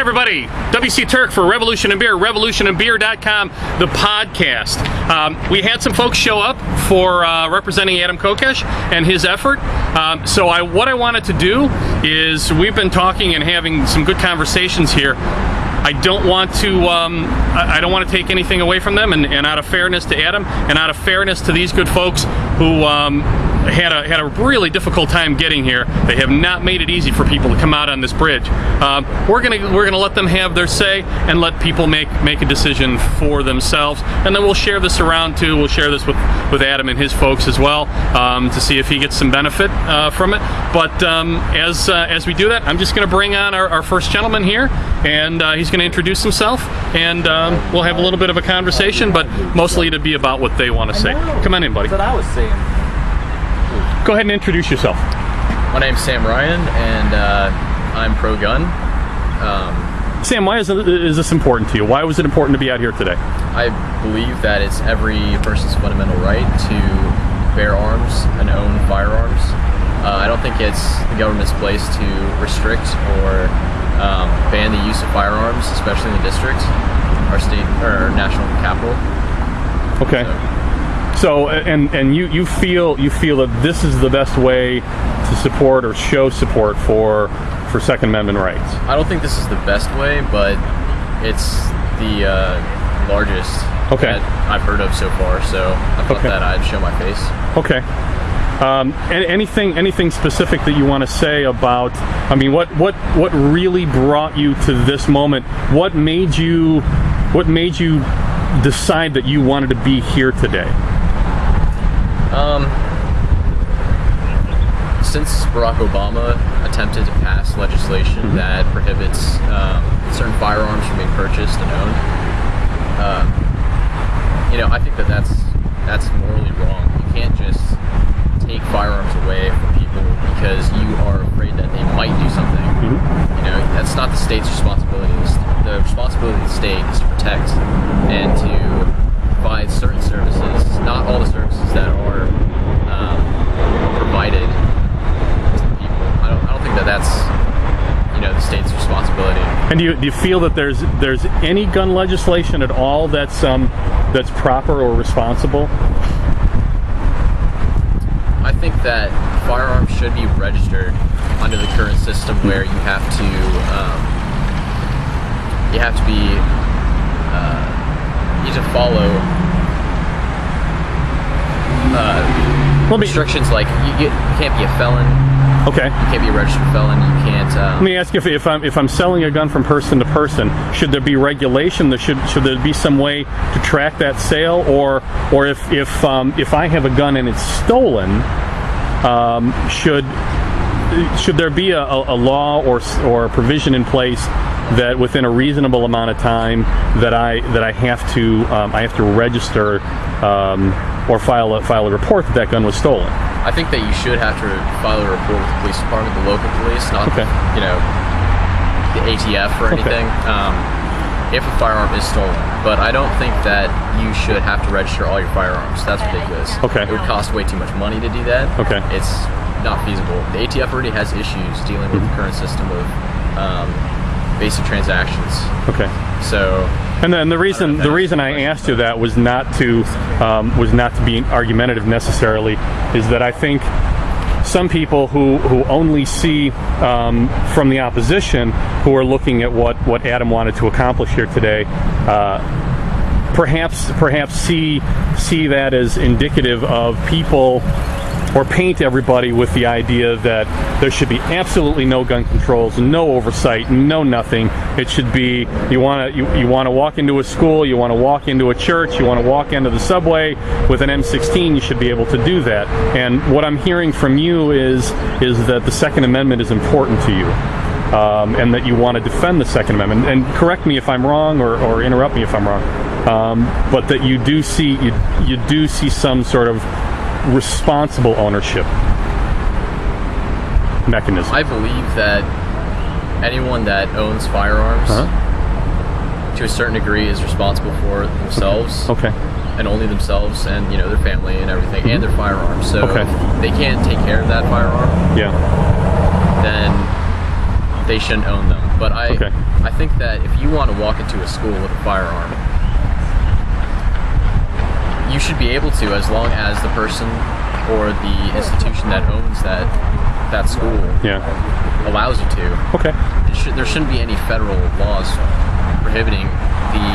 everybody. WC Turck for Revolution and Beer, revolutionandbeer.com, the podcast. We had some folks show up for representing Adam Kokesh and his effort. What I wanted to do is, we've been talking and having some good conversations here. I don't want to take anything away from them, and out of fairness to Adam, and out of fairness to these good folks who had a really difficult time getting here. They have not made it easy for people to come out on this bridge. We're gonna let them have their say and let people make a decision for themselves, and then we'll share this around too. We'll share this with Adam and his folks as well, to see if he gets some benefit from it. But as we do that, I'm just gonna bring on our first gentleman here, and he's going to introduce himself, and we'll have a little bit of a conversation, but mostly to be about what they want to say. Come on in, buddy. That's what I was saying. Go ahead and introduce yourself. My name's Sam Ryan, and I'm pro-gun. Sam, why is this important to you? Why was it important to be out here today? I believe that it's every person's fundamental right to bear arms and own firearms. I don't think it's the government's place to restrict or ban the use of firearms, especially in the district, our state or national capital. Okay. So you feel that this is the best way to support or show support for Second Amendment rights? I don't think this is the best way, but it's the largest that I've heard of so far. So I thought that I'd show my face. Okay. Anything specific that you want to say about? I mean, what really brought you to this moment? What made you decide that you wanted to be here today? Since Barack Obama attempted to pass legislation that prohibits certain firearms from being purchased and owned, I think that's morally wrong. You can't just take firearms away from people because you are afraid that they might do something. That's not the state's responsibility. The responsibility of the state is to protect and to provide certain services, not all the services that are provided to the people. I don't think that's the state's responsibility. And do you feel that there's any gun legislation at all that's proper or responsible? I think that firearms should be registered under the current system, where you have to follow restrictions like you can't be a felon. Okay. You can't be a registered felon. You can't. Let me ask you, if I'm selling a gun from person to person, should there be regulation? Should there be some way to track that sale, or if I have a gun and it's stolen, should there be a law or a provision in place that within a reasonable amount of time that I have to register or file a report that gun was stolen? I think that you should have to file a report with the police department, the local police, not the ATF or anything, if a firearm is stolen. But I don't think that you should have to register all your firearms. That's ridiculous. It would cost way too much money to do that. It's not feasible. The ATF already has issues dealing with the current system of basic transactions. So. And then the reason I asked you that was not to be argumentative necessarily, is that I think some people who only see from the opposition, who are looking at what Adam wanted to accomplish here today, perhaps see that as indicative of people, or paint everybody with the idea that there should be absolutely no gun controls, no oversight, no nothing. It should be, you want to walk into a school, you want to walk into a church, you want to walk into the subway with an M16, you should be able to do that. And what I'm hearing from you is that the Second Amendment is important to you, and that you want to defend the Second Amendment. And correct me if I'm wrong, or interrupt me if I'm wrong, but that you do see some sort of responsible ownership mechanism. I believe that anyone that owns firearms to a certain degree is responsible for themselves. And only themselves, and their family and everything, and their firearms. So if they can't take care of that firearm, then they shouldn't own them. But I think that if you want to walk into a school with a firearm, you should be able to, as long as the person or the institution that owns that school allows you to. Okay. There shouldn't be any federal laws prohibiting the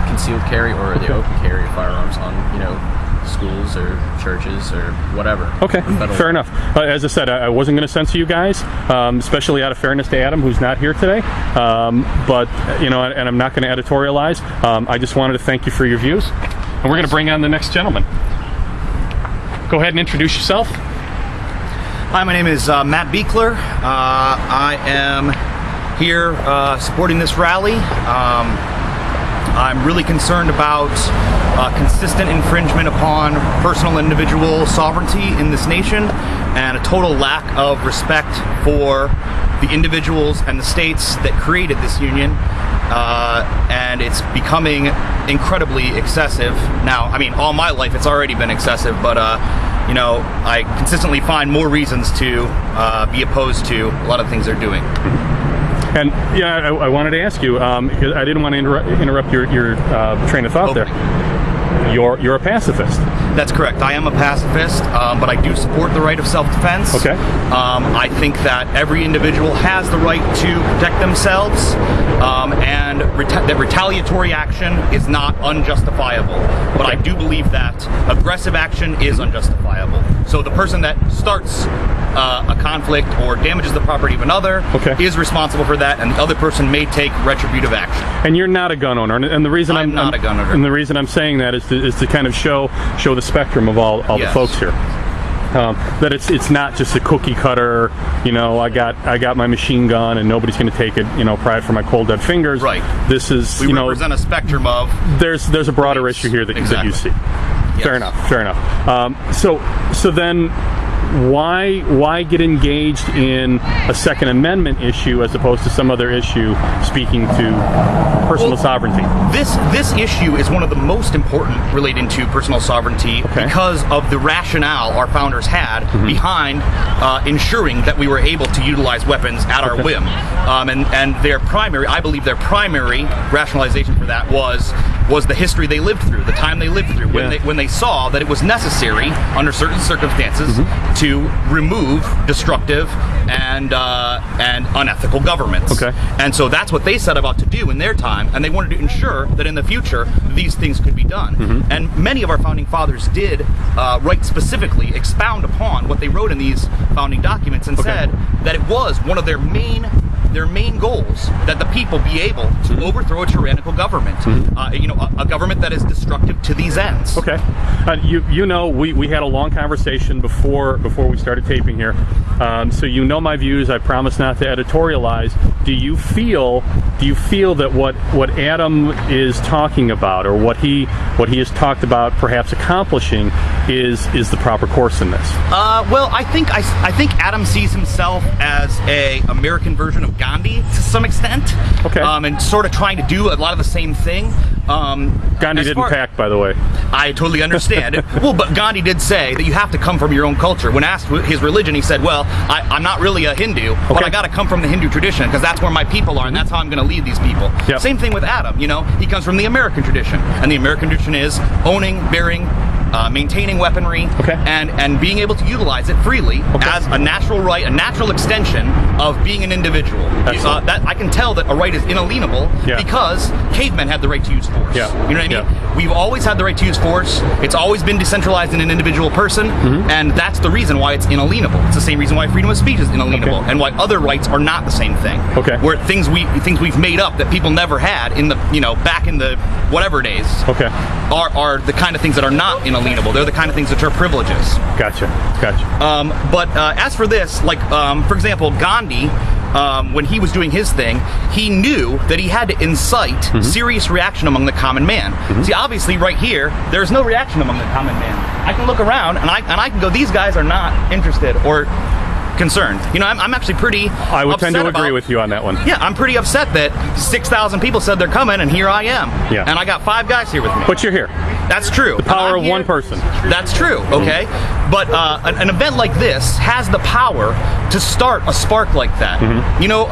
concealed carry or the open carry of firearms on, schools or churches or whatever. Okay, fair enough. As I said, I wasn't going to censor you guys, especially out of fairness to Adam, who's not here today. But and I'm not going to editorialize. I just wanted to thank you for your views, and we're going to bring on the next gentleman. Go ahead and introduce yourself. Hi, my name is Matt Beekler. I am here supporting this rally. I'm really concerned about consistent infringement upon personal individual sovereignty in this nation and a total lack of respect for the individuals and the states that created this union. And it's becoming incredibly excessive now. I mean, all my life it's already been excessive, but I consistently find more reasons to be opposed to a lot of things they're doing. And I wanted to ask you, because I didn't want to interrupt your train of thought there. You're a pacifist. That's correct. I am a pacifist, but I do support the right of self-defense. Okay. I think that every individual has the right to protect themselves, and that retaliatory action is not unjustifiable. But I do believe that aggressive action is unjustifiable. So the person that starts a conflict or damages the property of another is responsible for that, and the other person may take retributive action. And you're not a gun owner, and the reason I'm not a gun owner, and the reason I'm saying that is to kind of show the spectrum of all the folks here. That it's not just a cookie cutter. I got my machine gun, and nobody's going to take it. Pry for my cold dead fingers. Right. This is we represent a spectrum of. There's a broader issue here that you see. Yes. Fair enough. So then, why get engaged in a Second Amendment issue as opposed to some other issue speaking to personal sovereignty? This issue is one of the most important relating to personal sovereignty because of the rationale our founders had behind ensuring that we were able to utilize weapons at our whim. And I believe their primary rationalization for that was the history they lived through, the time they lived through, when they saw that it was necessary under certain circumstances to remove destructive and unethical governments. And so that's what they set about to do in their time, and they wanted to ensure that in the future these things could be done. And many of our founding fathers did write specifically, expound upon what they wrote in these founding documents, and said that it was one of their main goals that the people be able to overthrow a tyrannical government, a government that is destructive to these ends. We had a long conversation before we started taping here, so my views. I promise not to editorialize. Do you feel that what Adam is talking about, or what he has talked about perhaps accomplishing, is the proper course in this? Well, I think Adam sees himself as a American version of Gandhi to some extent, and sort of trying to do a lot of the same thing. Gandhi didn't pack, by the way. I totally understand. Well, but Gandhi did say that you have to come from your own culture. When asked his religion, he said, well, I'm not really a Hindu, but I got to come from the Hindu tradition because that's where my people are, and that's how I'm going to lead these people. Same thing with Adam. He comes from the American tradition, and the American tradition is owning, bearing, maintaining weaponry, and being able to utilize it freely as a natural right, a natural extension of being an individual. That I can tell that a right is inalienable because cavemen had the right to use force. You know what I mean? We've always had the right to use force. It's always been decentralized in an individual person, and that's the reason why it's inalienable. It's the same reason why freedom of speech is inalienable, and why other rights are not the same thing. Where things we've made up that people never had in the back in the whatever days are the kind of things that are not inalienable. They're the kind of things that are privileges. Gotcha. But as for this, for example, Gandhi, when he was doing his thing, he knew that he had to incite serious reaction among the common man. See, obviously, right here, there's no reaction among the common man. I can look around and I can go, these guys are not interested or concerned. I'm actually pretty I would tend to agree with you on that one. Yeah, I'm pretty upset that 6,000 people said they're coming, and here I am. And I got 5 guys here with me. But you're here. That's true. The power I'm of here- one person. That's true, okay? But an event like this has the power to start a spark like that. You know,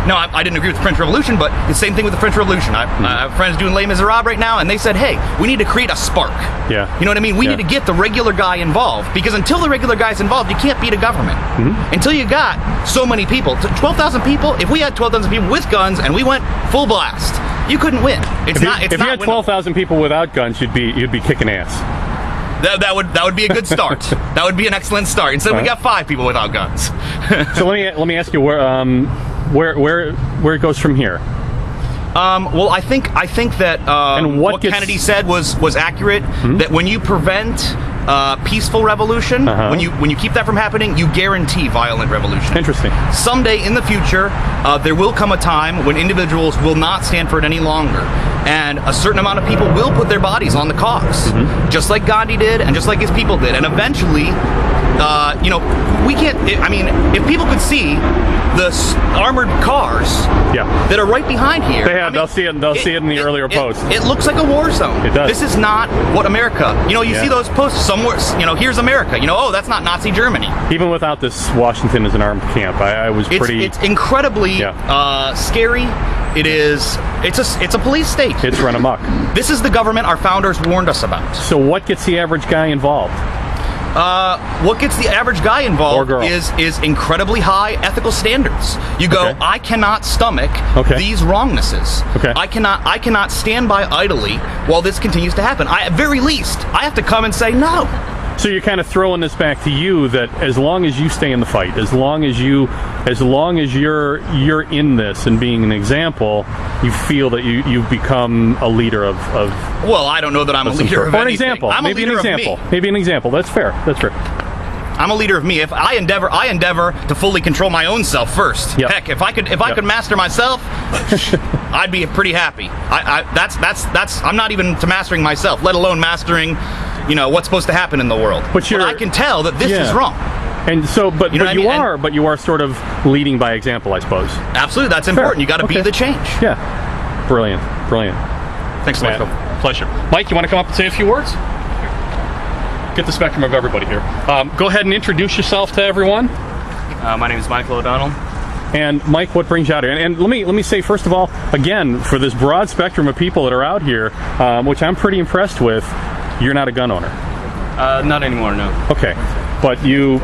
no, I didn't agree with the French Revolution, but the same thing with the French Revolution. I have friends doing Les Miserables right now, and they said, hey, we need to create a spark. Yeah. You know what I mean? We Yeah. need to get the regular guy involved, because until the regular guy's involved, you can't beat a government. Until you got so many people. 12,000 people, if we had 12,000 people with guns and we went full blast, you couldn't win. It's not. If you had 12,000 people without guns, you'd be kicking ass. That would be a good start. That would be an excellent start. Instead, we got 5 people without guns. So let me ask you where it goes from here. Well, I think that And what gets- Kennedy said was accurate. That when you prevent peaceful revolution, when you keep that from happening, you guarantee violent revolution. Interesting. Someday in the future, there will come a time when individuals will not stand for it any longer, and a certain amount of people will put their bodies on the cause, just like Gandhi did, and just like his people did, and eventually. You know, we can't. I mean, if people could see the armored cars that are right behind here, They have. They'll see it. They'll see it in the earlier posts. It looks like a war zone. It does. This is not what America. You know, you Yeah. see those posts somewhere. You know, here's America. You know, oh, that's not Nazi Germany. Even without this Washington as an armed camp, I was pretty. It's incredibly scary. It is. It's a police state. It's run amok. This is the government our founders warned us about. So what gets the average guy involved? What gets the average guy Or involved girl. is incredibly high ethical standards. You go, Okay. I cannot stomach these wrongnesses. Okay. I cannot stand by idly while this continues to happen. At very least, I have to come and say no. So you're kind of throwing this back to you that as long as you stay in the fight, as long as you're in this and being an example, you feel that you've become a leader of Well, I don't know that I'm a some leader sort. of Or an anything. example. I'm Maybe a an leader example. of me. Maybe an example. That's fair. That's fair. I'm a leader of me. If I endeavor to fully control my own self first. Yep. Heck, if I could master myself, I'd be pretty happy. I'm not even to mastering myself, let alone mastering, you know, what's supposed to happen in the world. But I can tell that this is wrong. And so, but You know what I mean? you are sort of leading by example, I suppose. Absolutely, that's important. You got to be Okay. the change. Yeah. Brilliant. Thanks so much. Matt, Phil. pleasure. Mike, you want to come up and say a few words? Get the spectrum of everybody here. Go ahead and introduce yourself to everyone. My name is Michael O'Donnell. And Mike, what brings you out here? And let me say first of all, again, for this broad spectrum of people that are out here, which I'm pretty impressed with, you're not a gun owner. Not anymore, no. Okay, but you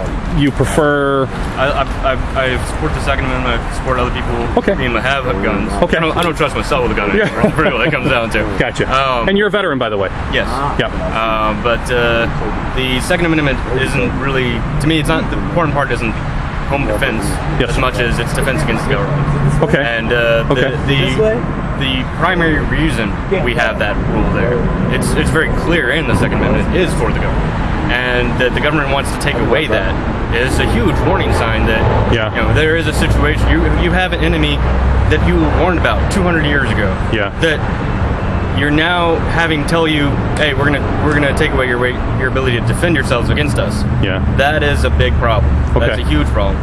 prefer. I support the Second Amendment. I support other people Okay. being able to have guns. Okay. I don't trust myself with a gun anymore. Yeah. Really, what it comes down to. Gotcha. And you're a veteran, by the way. Yes. Yeah. But the Second Amendment isn't really, to me, it's not, the important part isn't home defense Yes. as much as it's defense against the government. Okay. And Okay. the primary reason we have that rule there, it's very clear in the Second Amendment, is for the government. And that the government wants to take away that is a huge warning sign that you know, there is a situation, you have an enemy that you were warned about 200 years ago. Yeah. That you're now having tell you, hey, we're gonna take away your ability to defend yourselves against us. Yeah. That is a big problem. Okay. That's a huge problem.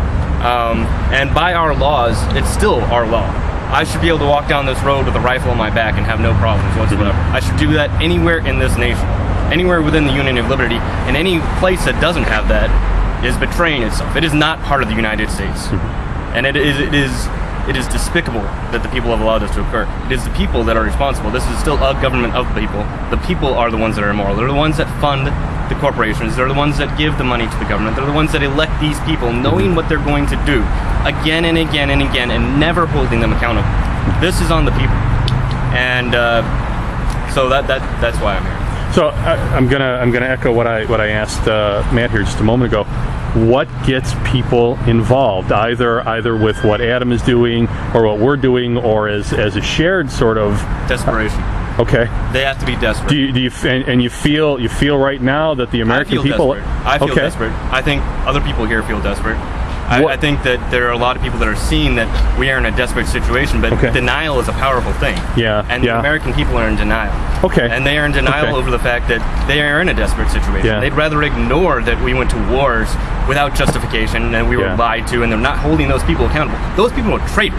And by our laws, it's still our law. I should be able to walk down this road with a rifle on my back and have no problems whatsoever. I should do that anywhere in this nation, anywhere within the Union of Liberty, and any place that doesn't have that is betraying itself. It is not part of the United States, and it is despicable that the people have allowed this to occur. It is the people that are responsible. This is still a government of the people. The people are the ones that are immoral. They're the ones that fund the corporations. They're the ones that give the money to the government. They're the ones that elect these people, knowing what they're going to do again and again and again, and never holding them accountable. This is on the people, and so that's why I'm here. So I'm gonna echo what I asked Matt here just a moment ago. What gets people involved, either with what Adam is doing or what we're doing, or as a shared sort of desperation? Okay. They have to be desperate. Do you and you feel right now that the American people? I feel desperate. I think other people here feel desperate. I think that there are a lot of people that are seeing that we are in a desperate situation, but denial is a powerful thing. Yeah. And the American people are in denial. Okay. And they are in denial over the fact that they are in a desperate situation. Yeah. They'd rather ignore that we went to wars without justification and we were lied to, and they're not holding those people accountable. Those people are traitors.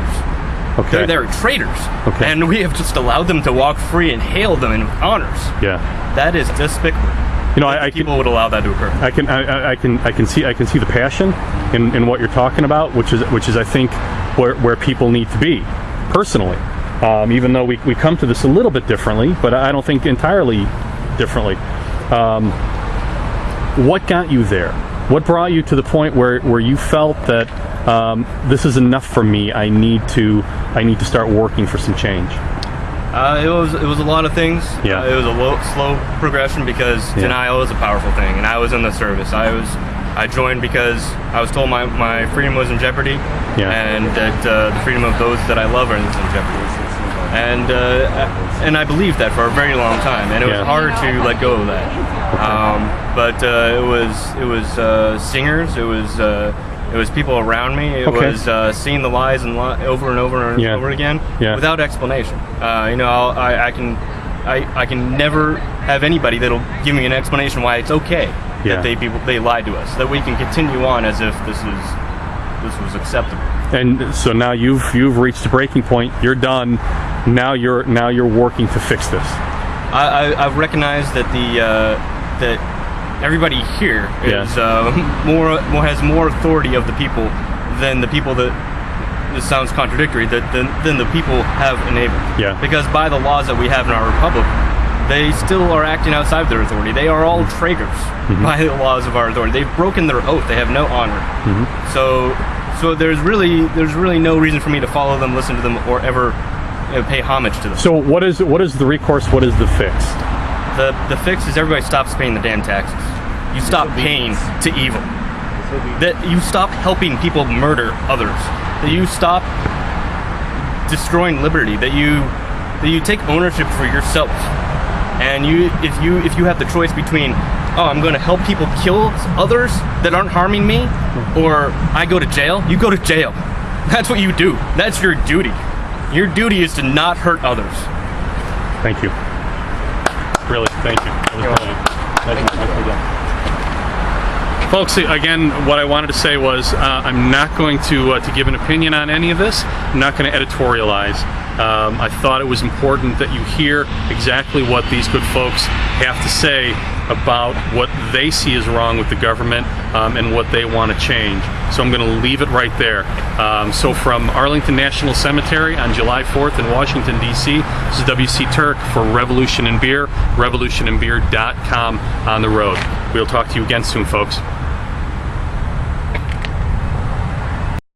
They're traitors. Okay. And we have just allowed them to walk free and hail them in honors. Yeah. That is despicable. You know, I People would allow that to occur. I can see the passion in what you're talking about, which is I think where people need to be personally. Even though we come to this a little bit differently, but I don't think entirely differently. What got you there? What brought you to the point where you felt that this is enough for me? I need to start working for some change. It was a lot of things. Yeah. It was a slow progression because denial is a powerful thing, and I was in the service. I joined because I was told my freedom was in jeopardy, and that the freedom of those that I love are in jeopardy. And I believed that for a very long time, and it was hard to let go of that. But it was singers. It was people around me. It was seeing the lies and over and over and over again without explanation. I can never have anybody that'll give me an explanation why it's okay that they lied to us. That we can continue on as if this was acceptable. And so now you've reached a breaking point. You're done. Now you're working to fix this. I've recognized that that everybody here is has more authority of the people than the people that. This sounds contradictory. Than the people have enabled. Yeah. Because by the laws that we have in our republic, they still are acting outside their authority. They are all traitors by the laws of our authority. They've broken their oath. They have no honor. So there's really no reason for me to follow them, listen to them, or ever pay homage to them. So what is the recourse? What is the fix? The fix is everybody stops paying the damn taxes. You stop paying to evil. That you stop helping people murder others. That you stop destroying liberty. That you take ownership for yourself. And if you have the choice between, I'm going to help people kill others that aren't harming me, or I go to jail, you go to jail. That's what you do. That's your duty. Your duty is to not hurt others. Thank you. Really, thank you. Folks, again, what I wanted to say was I'm not going to give an opinion on any of this. I'm not going to editorialize. I thought it was important that you hear exactly what these good folks have to say about what they see as wrong with the government and what they want to change. So I'm going to leave it right there. So from Arlington National Cemetery on July 4th in Washington, D.C., this is W.C. Turck for Revolution and Beer, revolutionandbeer.com on the road. We'll talk to you again soon, folks.